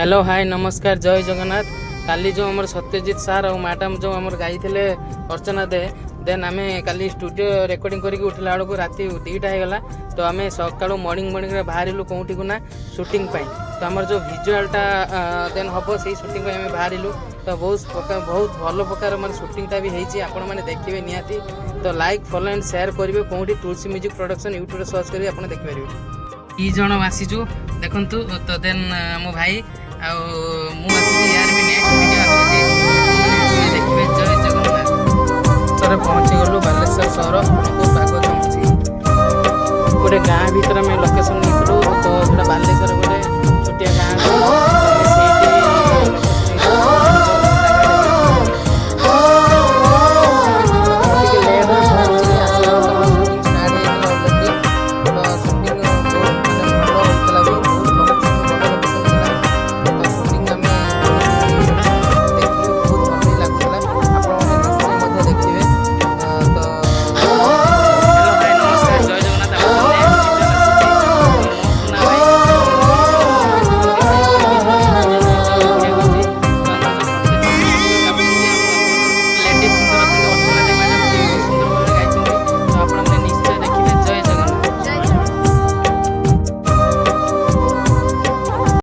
Hello hi नमस्कार जय जगन्नाथ। काली जो आम सत्यजित सार और मैडम जो आम गाई थे अर्चना दे देन आम काली स्टूडियो रेकर्डिंग करके उठला बेलू राति 2टा होगला। तो आम सका मॉर्निंग बाहर कौटी को ना शूटिंग तो आम जो भिजुआलटा देन हम से शूटिंग आम बाहर तो बहुत भल प्रकार मैं शूटिंगटा भी होती आपण मैंने देखिए निहाती। तो लाइक फॉलो एंड शेयर करेंगे कौटी तुलसी म्यूजिक प्रोडक्शन यूट्यूब सर्च करेंगे आप देखिपारे। ई जन आसीचु देखु तो देन मो भाई यार भी नेक्स्ट वीडियो आसूसी देखिए। जय जगन्नाथ सर पहुँची गलु बालेश्वर सहर को पाग जमुची गोटे गाँ भर लोकेशन नहीं तो बालेश्वर गोटे छोटिया गाँ।